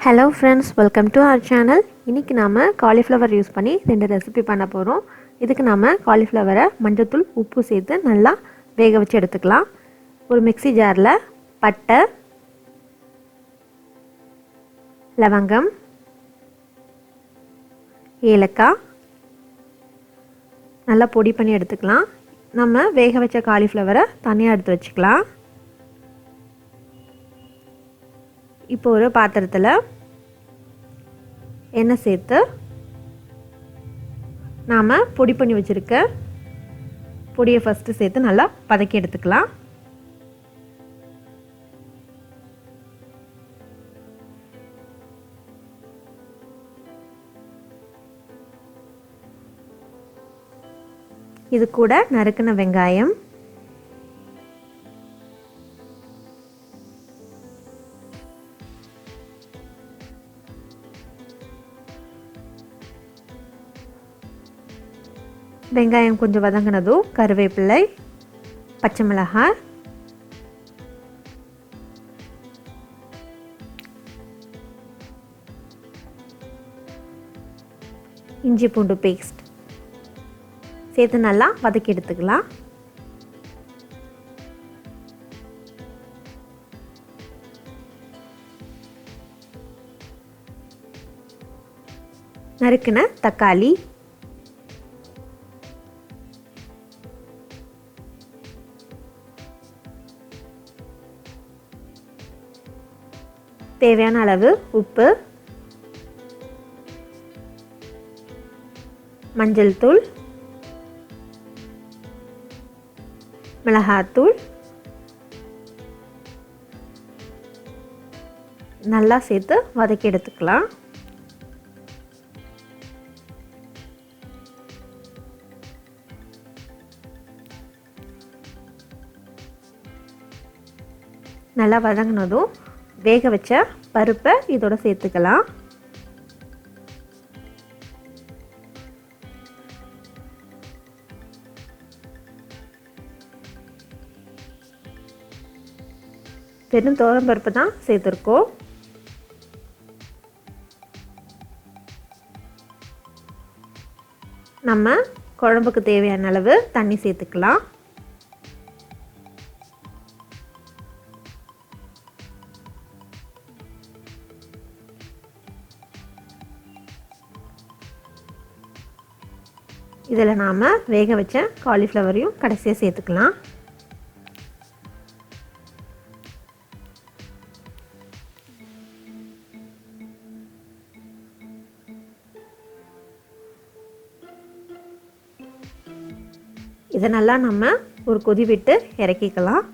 Hello friends, welcome to our channel. இன்றைக்கி நாம் cauliflower use பண்ணி 2 ரெசிபி பண்ண போகிறோம். இதுக்கு நாம் காலிஃப்ளவரை மஞ்சத்தூள் உப்பு சேர்த்து நல்லா வேக வச்சு எடுத்துக்கலாம். ஒரு மிக்ஸி ஜாரில் பட்டை, லவங்கம், ஏலக்காய் நல்லா பொடி பண்ணி எடுத்துக்கலாம். நம்ம வேக வச்ச காலிஃப்ளவரை தனியாக எடுத்து வச்சுக்கலாம். இப்போ ஒரு பாத்திரத்தில் எண்ணெய் சேர்த்து நாம் பொடி பண்ணி வச்சுருக்க பொடியை ஃபஸ்ட்டு சேர்த்து நல்லா வதக்கி எடுத்துக்கலாம். இது கூட நறுக்கின வெங்காயம், வெங்காயம் கொஞ்சம் வதங்கினதும் கருவேப்பிலை, பச்சை மிளகாய், இஞ்சி பூண்டு பேஸ்ட் சேர்த்து நல்லா வதக்கி எடுத்துக்கலாம். நறுக்கின தக்காளி, தேவையான அளவு உப்பு, மஞ்சள் தூள், மிளகாத்தூள் நல்லா சேர்த்து வதக்கி எடுத்துக்கலாம். நல்லா வதங்கினதும் வேக வச்ச பருப்பை இதோட சேர்த்துக்கலாம். வெறும் துவரம் பருப்பு தான் சேர்த்துருக்கோம். நம்ம குழம்புக்கு தேவையான அளவு தண்ணி சேர்த்துக்கலாம். இதில் நாம் வேக வச்ச காலிஃப்ளவரையும் கடைசியாக சேர்த்துக்கலாம். இதை நல்லா நம்ம ஒரு கொதி விட்டு இறக்கிக்கலாம்.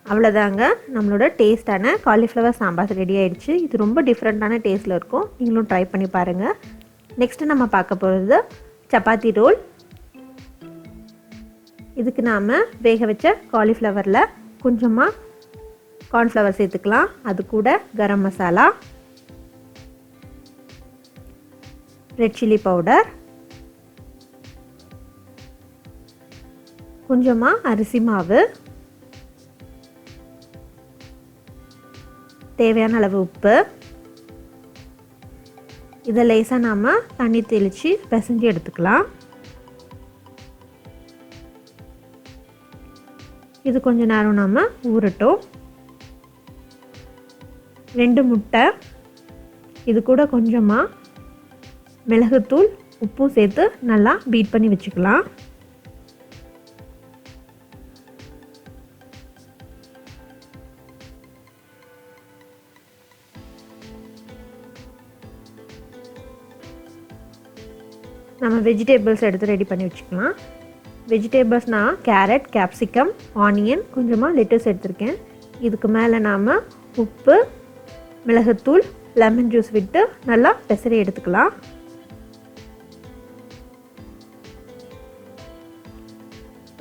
அவ்வளோதாங்க, நம்மளோட டேஸ்டான காலிஃப்ளவர் சாம்பார் ரெடி ஆகிடுச்சு. இது ரொம்ப டிஃப்ரெண்ட்டான டேஸ்ட்டில் இருக்கும். நீங்களும் ட்ரை பண்ணி பாருங்கள். நெக்ஸ்ட்டு நம்ம பார்க்க போகிறது சப்பாத்தி ரோல். இதுக்கு நாம் வேக வச்ச காலிஃப்ளவரில் கொஞ்சமாக கார்ன்ஃப்ளவர் சேர்த்துக்கலாம். அது கூட garam masala, red chilli powder, கொஞ்சமாக அரிசி மாவு, தேவையான அளவு உப்பு, இதை லேசாக நாம் தண்ணி தெளித்து பிசைஞ்சு எடுத்துக்கலாம். இது கொஞ்ச நேரம் நாம் ஊறட்டும். 2 முட்டை, இது கூட கொஞ்சமாக மிளகுத்தூள், உப்பு சேர்த்து நல்லா பீட் பண்ணி வச்சுக்கலாம். நம்ம வெஜிடபிள்ஸ் எடுத்து ரெடி பண்ணி வச்சுக்கலாம். வெஜிடபிள்ஸ்னால் கேரட், கேப்சிகம், ஆனியன், கொஞ்சமாக லெட்டஸ் எடுத்திருக்கேன். இதுக்கு மேலே நாம் உப்பு, மிளகுத்தூள், லெமன் ஜூஸ் விட்டு நல்லா பெசரி எடுத்துக்கலாம்.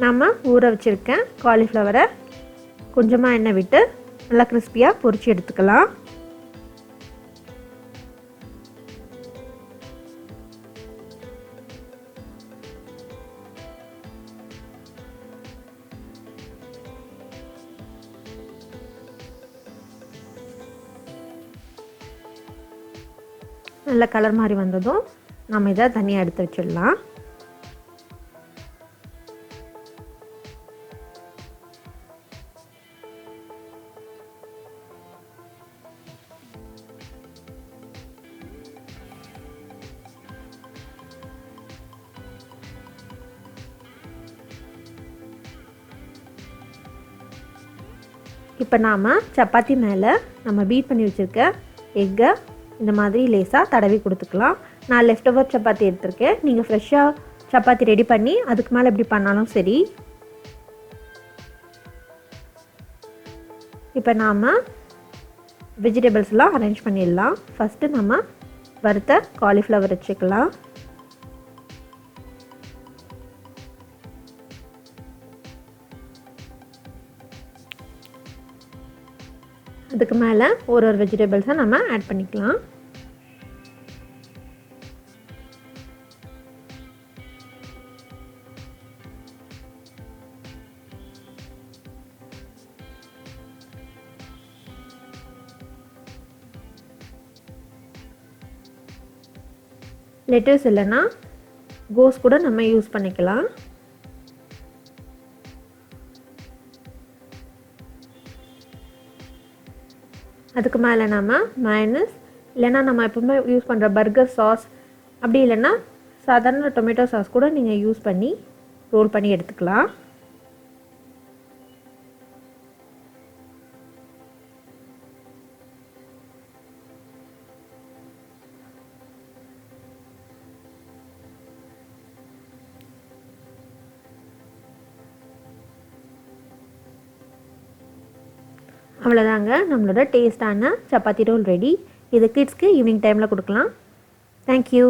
நாம் ஊற வச்சுருக்கேன் காலிஃப்ளவரை கொஞ்சமாக எண்ணெய் விட்டு நல்லா கிறிஸ்பியாக பொரிச்சு எடுத்துக்கலாம். நல்ல கலர் மாதிரி வந்ததும் நம்ம இதை தனியாக எடுத்து வச்சிடலாம். இப்போ நாம் சப்பாத்தி மேலே நம்ம பீட் பண்ணி வச்சுருக்க எக்கை இந்த மாதிரி லேசாக தடவி கொடுத்துக்கலாம். நான் லெஃப்ட் ஓவர் சப்பாத்தி எடுத்திருக்கேன். நீங்கள் ஃப்ரெஷ்ஷாக சப்பாத்தி ரெடி பண்ணி அதுக்கு மேலே எப்படி பண்ணாலும் சரி. இப்போ நாம் வெஜிடபிள்ஸ்லாம் அரேஞ்ச் பண்ணிடலாம். ஃபஸ்ட்டு நம்ம வறுத்த காலிஃப்ளவர் வச்சுக்கலாம். அதுக்கு மேலே ஒரு வெஜிடபிள்ஸை நம்ம ஆட் பண்ணிக்கலாம். லெட்டர்ஸ் இல்லைன்னா கோஸ் கூட நம்ம யூஸ் பண்ணிக்கலாம். அதுக்கு மேலே நம்ம மயோனைஸ் இல்லைன்னா நம்ம எப்பவுமே யூஸ் பண்ணுற பர்கர் சாஸ், அப்படி இல்லைன்னா சாதாரண டொமேட்டோ சாஸ் கூட நீங்கள் யூஸ் பண்ணி ரோல் பண்ணி எடுத்துக்கலாம். அவ்வளோதாங்க, நம்மளோட டேஸ்டான சப்பாத்தி ரோல் ரெடி. இது கிட்ஸ்க்கு ஈவினிங் டைமில் கொடுக்கலாம். தேங்க்யூ.